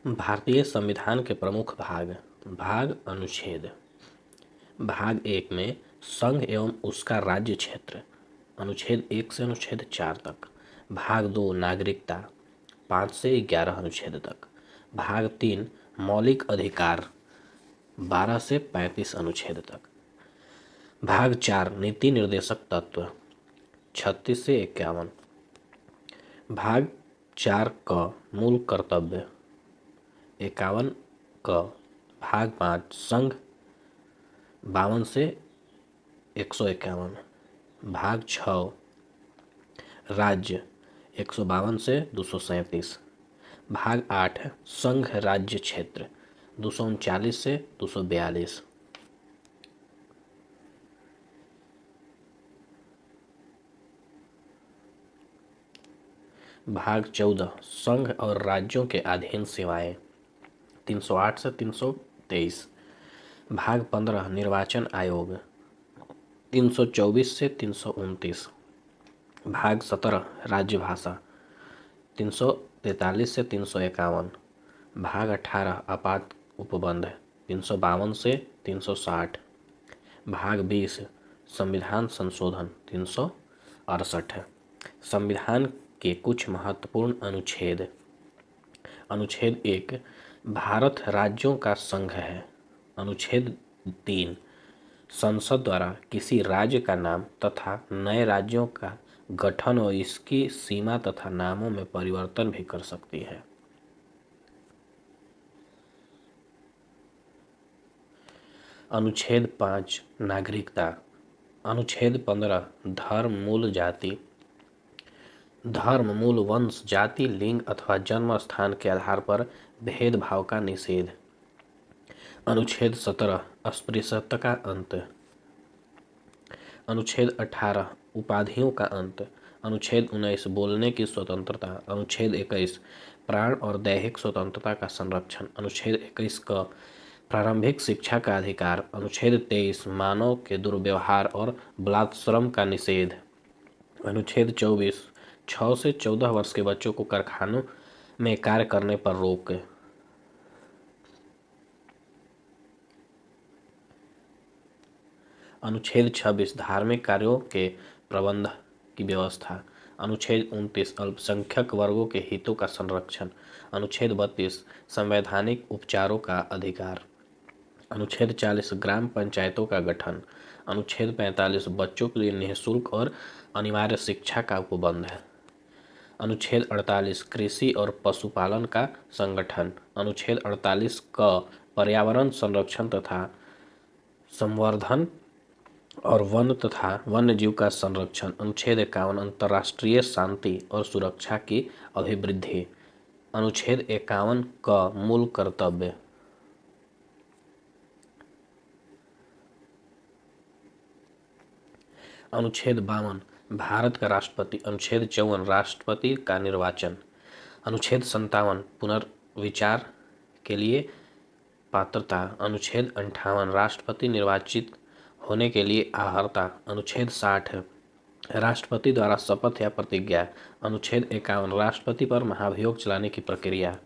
भारतीय संविधान के प्रमुख भाग। भाग अनुच्छेद। भाग 1 में संघ एवं उसका राज्य क्षेत्र, अनुच्छेद 1 से अनुच्छेद 4 तक। भाग 2 नागरिकता, 5 से 11 अनुच्छेद तक। भाग 3 मौलिक अधिकार, 12 से 35 अनुच्छेद तक। भाग 4 नीति निर्देशक तत्व, 36 से 51। भाग 4 क मूल कर्तव्य, 51 क। भाग 5 संघ, 52 से 151। भाग 6 राज्य, 152 से 237। भाग 8 संघ राज्य क्षेत्र, 239 से 242। भाग 14 संघ और राज्यों के अधीन सेवाएं, 308 से 323। भाग 15 निर्वाचन आयोग, 324 से 329। भाग 17 राज्य भाषा, 343 से 351। भाग 18 आपात उपबंध, 352 से 360। भाग 20 संविधान संशोधन, 368। संविधान के कुछ महत्वपूर्ण अनुच्छेद। अनुच्छेद 1 भारत राज्यों का संघ है। अनुच्छेद 3 संसद द्वारा किसी राज्य का नाम तथा नए राज्यों का गठन और इसकी सीमा तथा नामों में परिवर्तन भी कर सकती है। अनुच्छेद 5 नागरिकता। अनुच्छेद 15 धर्म मूल वंश जाति लिंग अथवा जन्म स्थान के आधार पर भेदभाव का निषेध। अनुच्छेद 17 अस्पृश्यता का अंत। अनुच्छेद 18 उपाधियों का अंत। अनुच्छेद 19 बोलने की स्वतंत्रता। अनुच्छेद 21 प्राण और दैहिक स्वतंत्रता का संरक्षण। अनुच्छेद 21 का प्रारंभिक शिक्षा का अधिकार। अनुच्छेद 23 मानव के दुर्व्यवहार और बलात्श्रम का निषेध। अनुच्छेद 24 6 से 14 वर्ष के बच्चों को कारखानों में कार्य करने पर रोक। अनुच्छेद 26 धार्मिक कार्यों के प्रबंध की व्यवस्था। अनुच्छेद 29 अल्पसंख्यक वर्गों के हितों का संरक्षण। अनुच्छेद 32 संवैधानिक उपचारों का अधिकार। अनुच्छेद 40 ग्राम पंचायतों का गठन। अनुच्छेद 45 बच्चों के लिए निःशुल्क और अनिवार्य शिक्षा का उपबंध है। अनुच्छेद 48 कृषि और पशुपालन का संगठन। अनुच्छेद 48 क पर्यावरण संरक्षण तथा संवर्धन और वन तथा वन्य जीव का संरक्षण। अनुच्छेद 51 अंतर्राष्ट्रीय शांति और सुरक्षा की अभिवृद्धि। अनुच्छेद 51 क मूल कर्तव्य। अनुच्छेद 52 भारत का राष्ट्रपति। अनुच्छेद 54 राष्ट्रपति का निर्वाचन। अनुच्छेद 57 पुनर्विचार के लिए पात्रता। अनुच्छेद 58 राष्ट्रपति निर्वाचित होने के लिए अर्हता। अनुच्छेद 60 राष्ट्रपति द्वारा शपथ या प्रतिज्ञा। अनुच्छेद 51 राष्ट्रपति पर महाभियोग चलाने की प्रक्रिया।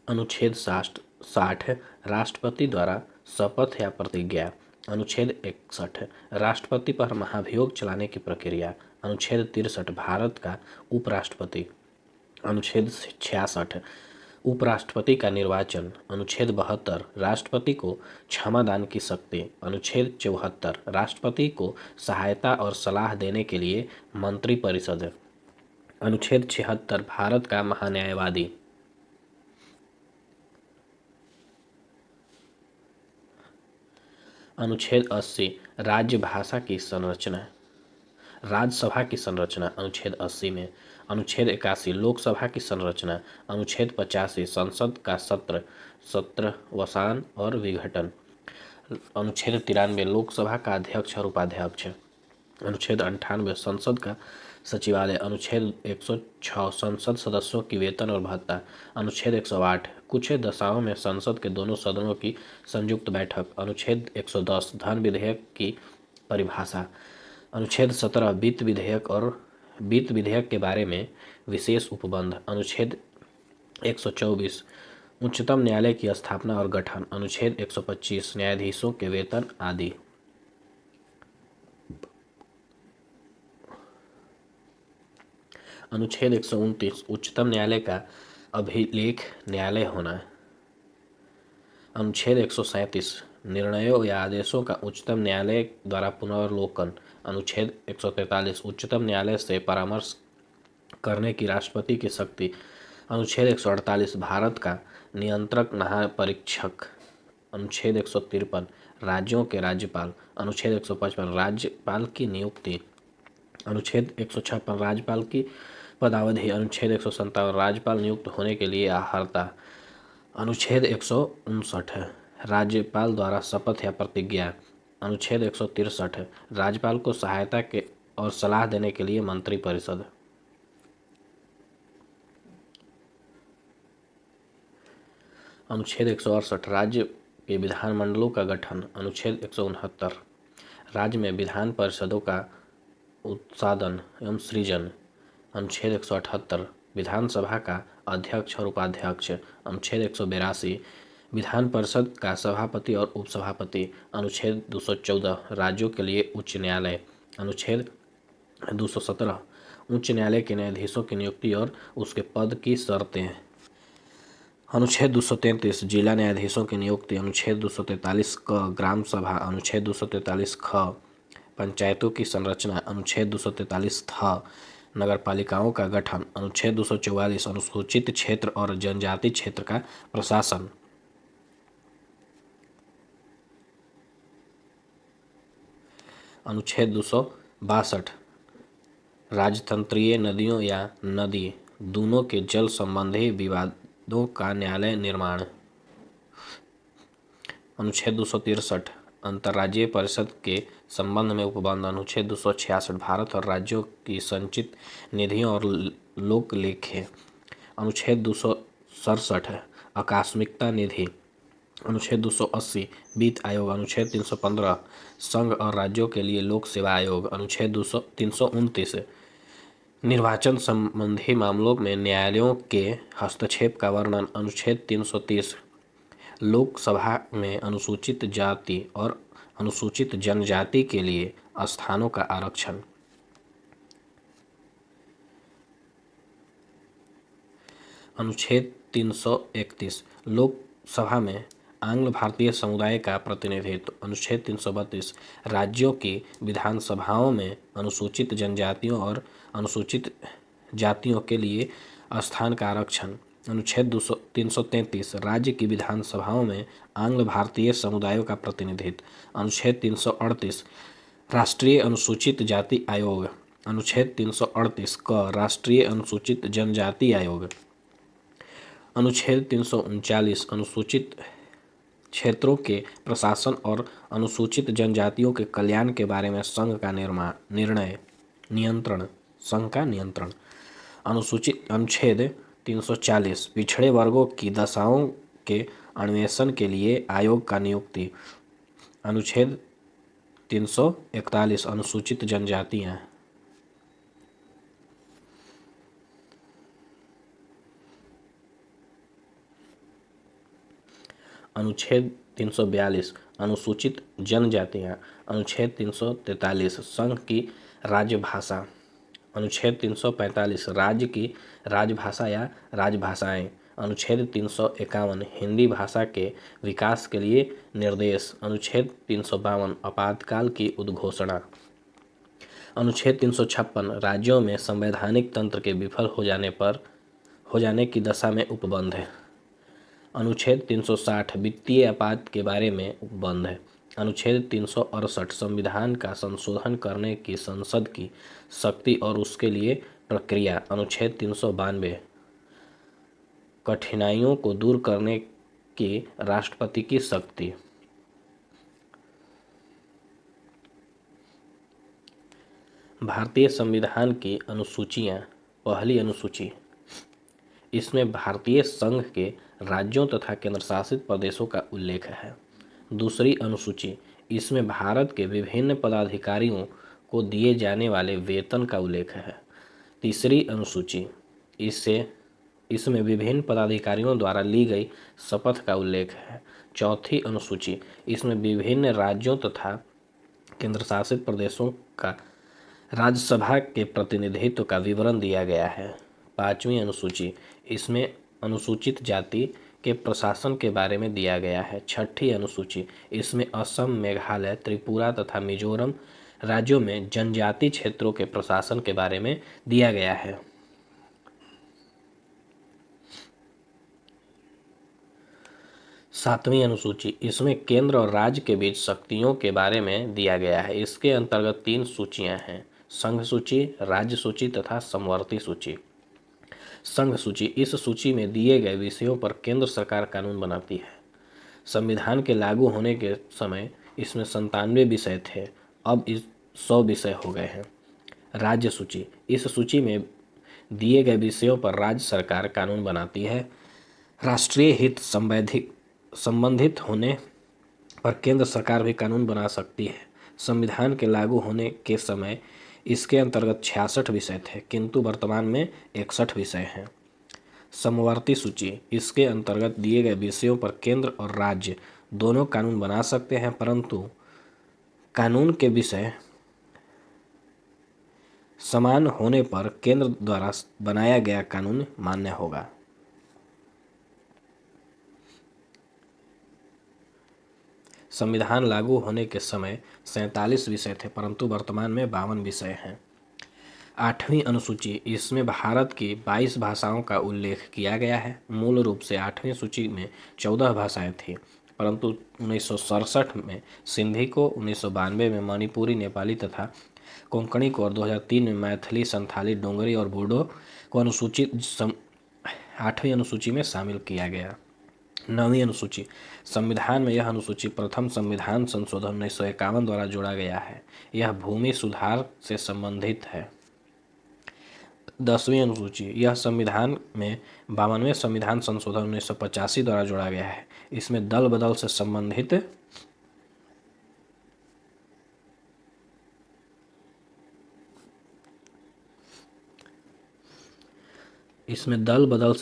अनुच्छेद 60 राष्ट्रपति द्वारा शपथ या प्रतिज्ञा। अनुच्छेद 61 राष्ट्रपति पर महाभियोग चलाने की प्रक्रिया। अनुच्छेद 63 भारत का उपराष्ट्रपति। अनुच्छेद 66 उपराष्ट्रपति का निर्वाचन। अनुच्छेद 72 राष्ट्रपति को क्षमादान की शक्ति। अनुच्छेद 74 राष्ट्रपति को सहायता और सलाह देने के लिए मंत्रिपरिषद। अनुच्छेद 76 भारत का महान्यायवादी। अनुच्छेद 80 राज्य भाषा की संरचना, राज्यसभा की संरचना। अनुच्छेद 80 में अनुच्छेद 81 लोकसभा की संरचना। अनुच्छेद 85 संसद का सत्रवसान और विघटन। अनुच्छेद 93 लोकसभा का अध्यक्ष और उपाध्यक्ष। अनुच्छेद 98 संसद का सचिवालय। अनुच्छेद 106 संसद सदस्यों की वेतन और भत्ता। अनुच्छेद 108 कुछ दशाओं में संसद के दोनों सदनों की संयुक्त बैठक। अनुच्छेद 110 धन विधेयक की परिभाषा। अनुच्छेद 17 वित्त विधेयक और वित्त विधेयक के बारे में विशेष उपबंध। अनुच्छेद 124 उच्चतम न्यायालय की स्थापना और गठन। अनुच्छेद 125 न्यायाधीशों के वेतन आदि। अनुच्छेद 129 उच्चतम न्यायालय का अभिलेख न्यायालय होना। अनुच्छेद 137 निर्णयों या आदेशों का उच्चतम न्यायालय द्वारा पुनर्वलोकन। अनुच्छेद 143 उच्चतम न्यायालय से परामर्श करने की राष्ट्रपति की शक्ति। अनुच्छेद 148 भारत का नियंत्रक महापरीक्षक। अनुच्छेद 153 राज्यों के राज्यपाल। अनुच्छेद 155 राज्यपाल की नियुक्ति। अनुच्छेद 156 राज्यपाल की पदावधि। अनुच्छेद 157 राज्यपाल नियुक्त होने के लिए अर्हता। अनुच्छेद 159 राज्यपाल द्वारा शपथ या प्रतिज्ञा। अनुच्छेद 163 राज्यपाल को सहायता के और सलाह देने के लिए मंत्रिपरिषद। अनुच्छेद 168 राज्य के विधानमंडलों का गठन। अनुच्छेद 169 राज्य में विधान परिषदों का उत्सादन एवं सृजन। अनुच्छेद 178 विधानसभा का अध्यक्ष और उपाध्यक्ष। अनुच्छेद 182 विधान परिषद का सभापति और उपसभापति। अनुच्छेद 214 राज्यों के लिए उच्च न्यायालय। अनुच्छेद 217 उच्च न्यायालय के न्यायाधीशों की नियुक्ति और उसके पद की शर्तें। अनुच्छेद 233 जिला न्यायाधीशों की नियुक्ति। अनुच्छेद 243 क ग्राम सभा। अनुच्छेद 243 ख पंचायतों की संरचना। अनुच्छेद 243 थ नगरपालिकाओं का गठन। अनुच्छेद 244 अनुसूचित क्षेत्र और जनजाति क्षेत्र का प्रशासन। अनुच्छेद 262 राजतंत्रीय नदियों या नदी दूनों के जल संबंधी विवादों का न्यायालय निर्माण। अनुच्छेद 263 अंतर्राज्यीय परिषद के संबंध में उपबंध। अनुच्छेद 266 भारत और राज्यों की संचित निधियों और लोक लेखे। अनुच्छेद 267 आकस्मिकता निधि। अनुच्छेद 280 वित्त आयोग। अनुच्छेद 315 संघ और राज्यों के लिए लोक सेवा आयोग। अनुच्छेद 329 निर्वाचन संबंधी मामलों में न्यायालयों के हस्तक्षेप का वर्णन। अनुच्छेद 330 लोकसभा में अनुसूचित जाति और अनुसूचित जनजाति के लिए स्थानों का आरक्षण। अनुच्छेद 331 लोकसभा में आंग्ल भारतीय समुदाय का प्रतिनिधित्व। अनुच्छेद 332 राज्यों की विधानसभाओं में अनुसूचित जनजातियों और अनुसूचित जातियों के लिए स्थान का आरक्षण। अनुच्छेद 333 राज्य की विधानसभाओं में आंग्ल भारतीय समुदायों का प्रतिनिधित्व। अनुच्छेद 338 राष्ट्रीय अनुसूचित जाति आयोग। अनुच्छेद 338 क राष्ट्रीय अनुसूचित जनजाति आयोग। अनुच्छेद 339 अनुसूचित क्षेत्रों के प्रशासन और अनुसूचित जनजातियों के कल्याण के बारे में संघ का नियंत्रण। अनुच्छेद 340 पिछड़े वर्गों की दशाओं के अन्वेषण के लिए आयोग का नियुक्ति। अनुच्छेद 341 अनुसूचित जनजातियाँ। अनुच्छेद 342 अनुसूचित जनजातियाँ। अनुच्छेद 343 संघ की राजभाषा। अनुच्छेद 345 राज्य की राजभाषा या राजभाषाएं। अनुच्छेद 351 हिंदी भाषा के विकास के लिए निर्देश। अनुच्छेद 352 आपातकाल की उद्घोषणा। अनुच्छेद 356 राज्यों में संवैधानिक तंत्र के विफल हो जाने की दशा में उपबंध है। अनुच्छेद 360 वित्तीय आपात के बारे में उपबंध है। अनुच्छेद 368 संविधान का संशोधन करने की संसद की शक्ति और उसके लिए प्रक्रिया। अनुच्छेद 392 कठिनाइयों को दूर करने की राष्ट्रपति की शक्ति। भारतीय संविधान की अनुसूचियाँ। पहली अनुसूची, इसमें भारतीय संघ के राज्यों तथा केंद्रशासित प्रदेशों का उल्लेख है। दूसरी अनुसूची, इसमें भारत के विभिन्न पदाधिकारियों को दिए जाने वाले वेतन का उल्लेख है। तीसरी अनुसूची, इसमें विभिन्न पदाधिकारियों द्वारा ली गई शपथ का उल्लेख है। चौथी अनुसूची, इसमें विभिन्न राज्यों तथा केंद्रशासित प्रदेशों का राज्यसभा के प्रतिनिधित्व का विवरण दिया गया है। पांचवी अनुसूची, इसमें अनुसूचित जाति के प्रशासन के बारे में दिया गया है। छठी अनुसूची, इसमें असम, मेघालय, त्रिपुरा तथा मिजोरम राज्यों में जनजाति क्षेत्रों के प्रशासन के बारे में दिया गया है। सातवीं अनुसूची, इसमें केंद्र और राज्य के बीच शक्तियों के बारे में दिया गया है। इसके अंतर्गत 3 सूचियां हैं: संघ सूची, राज्य सूची तथा समवर्ती सूची। संघ सूची, इस सूची में दिए गए विषयों पर केंद्र सरकार कानून बनाती है। संविधान के लागू होने के समय इसमें 97 विषय थे, अब इस 100 विषय हो गए हैं। राज्य सूची, इस सूची में दिए गए विषयों पर राज्य सरकार कानून बनाती है। राष्ट्रीय हित संबंधित होने पर केंद्र सरकार भी कानून बना सकती है। संविधान के लागू होने के समय इसके अंतर्गत 66 विषय थे, किंतु वर्तमान में 61 विषय हैं। समवर्ती सूची, इसके अंतर्गत दिए गए विषयों पर केंद्र और राज्य दोनों कानून बना सकते हैं, परंतु कानून के विषय समान होने पर केंद्र द्वारा बनाया गया कानून मान्य होगा। संविधान लागू होने के समय 47 विषय थे, परंतु वर्तमान में 52 विषय हैं। आठवीं अनुसूची, इसमें भारत की 22 भाषाओं का उल्लेख किया गया है। मूल रूप से 8वीं सूची में 14 भाषाएं थीं, परंतु 1967 में सिंधी को, 1992 में मणिपुरी, नेपाली तथा कोंकणी को और 2003 में मैथिली, संथाली, डोगरी और बोडो को 8वीं अनुसूची में शामिल किया गया। 9वीं अनुसूची, संविधान में यह अनुसूची प्रथम संविधान संशोधन 1951 द्वारा जोड़ा गया है। यह भूमि सुधार से संबंधित है। 10वीं अनुसूची, यह संविधान में 52वें संविधान संशोधन 1985 द्वारा जोड़ा गया है। इसमें दल बदल से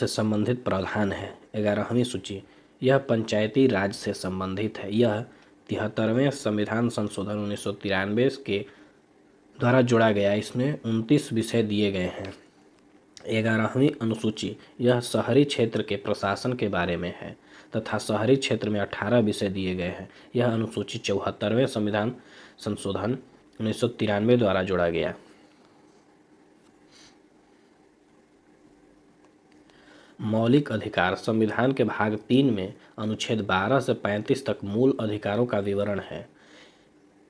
संबंधित प्रावधान है। 11वीं सूची, यह पंचायती राज से संबंधित है। यह 73वें संविधान संशोधन 1993 के द्वारा जोड़ा गया। इसमें 29 विषय दिए गए हैं। 11वीं अनुसूची, यह शहरी क्षेत्र के प्रशासन के बारे में है तथा शहरी क्षेत्र में 18 विषय दिए गए हैं। यह अनुसूची 74वें संविधान संशोधन 1993 द्वारा जोड़ा गया। मौलिक अधिकार, संविधान के भाग 3 में अनुच्छेद 12 से 35 तक मूल अधिकारों का विवरण है।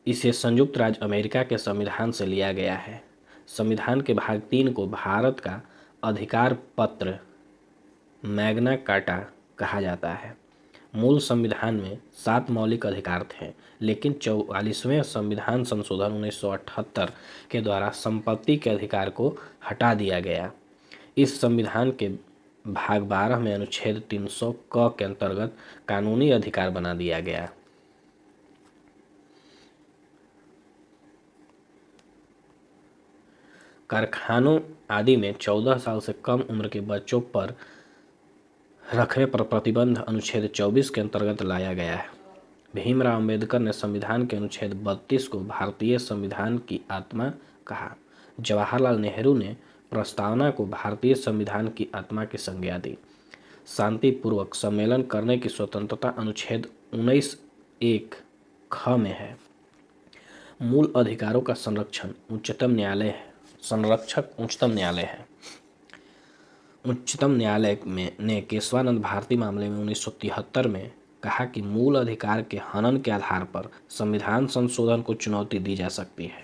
इसे संयुक्त राज्य अमेरिका के संविधान से लिया गया है। संविधान के भाग 3 को भारत का अधिकार पत्र मैग्ना कार्टा कहा जाता है। मूल संविधान में 7 मौलिक अधिकार थे, लेकिन 44वें संविधान संशोधन 1978 के द्वारा संपत्ति के अधिकार को हटा दिया गया। इस संविधान के भाग 12 में अनुच्छेद 300 क के अंतर्गत कानूनी अधिकार बना दिया गया। कारखानों आदि में 14 साल से कम उम्र के बच्चों पर रखने पर प्रतिबंध अनुच्छेद 24 के अंतर्गत लाया गया है। भीमराव अंबेडकर ने संविधान के अनुच्छेद 32 को भारतीय संविधान की आत्मा कहा। जवाहरलाल नेहरू ने प्रस्तावना को भारतीय संविधान की आत्मा की संज्ञा दी। शांतिपूर्वक सम्मेलन करने की स्वतंत्रता अनुच्छेद 19(1) ख में है। मूल अधिकारों का संरक्षक उच्चतम न्यायालय है। उच्चतम न्यायालय ने केशवानंद भारती मामले में 1973 में कहा कि मूल अधिकार के हनन के आधार पर संविधान संशोधन को चुनौती दी जा सकती है।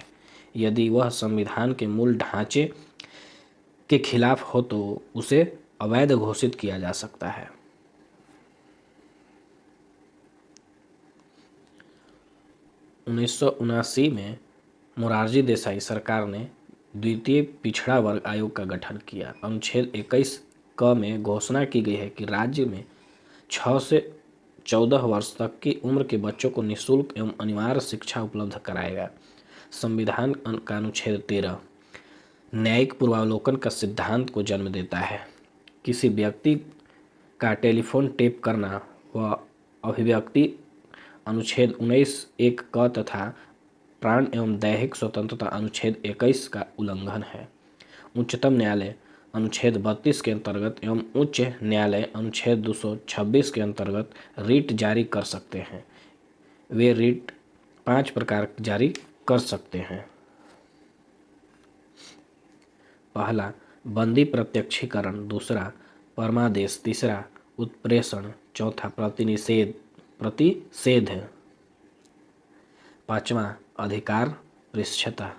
यदि वह संविधान के मूल ढांचे के खिलाफ हो तो उसे अवैध घोषित किया जा सकता है। उन्नीस में मोरारजी देसाई सरकार ने द्वितीय पिछड़ा वर्ग आयोग का गठन किया। अनुच्छेद 21 क में घोषणा की गई है कि राज्य में 6 से 14 वर्ष तक की उम्र के बच्चों को निःशुल्क एवं अनिवार्य शिक्षा उपलब्ध कराएगा। संविधान का अनुच्छेद 13 न्यायिक पूर्वावलोकन का सिद्धांत को जन्म देता है। किसी व्यक्ति का टेलीफोन टेप करना व अभिव्यक्ति अनुच्छेद 19(1) क तथा प्राण एवं दैहिक स्वतंत्रता अनुच्छेद 21 का उल्लंघन है। उच्चतम न्यायालय अनुच्छेद 32 के अंतर्गत एवं उच्च न्यायालय अनुच्छेद 226 के अंतर्गत रिट जारी कर सकते हैं। वे रिट 5 प्रकार जारी कर सकते हैं। पहला बंदी प्रत्यक्षीकरण, दूसरा परमादेश, तीसरा उत्प्रेषण, चौथा प्रतिषेध, पांचवा अधिकार पृच्छता।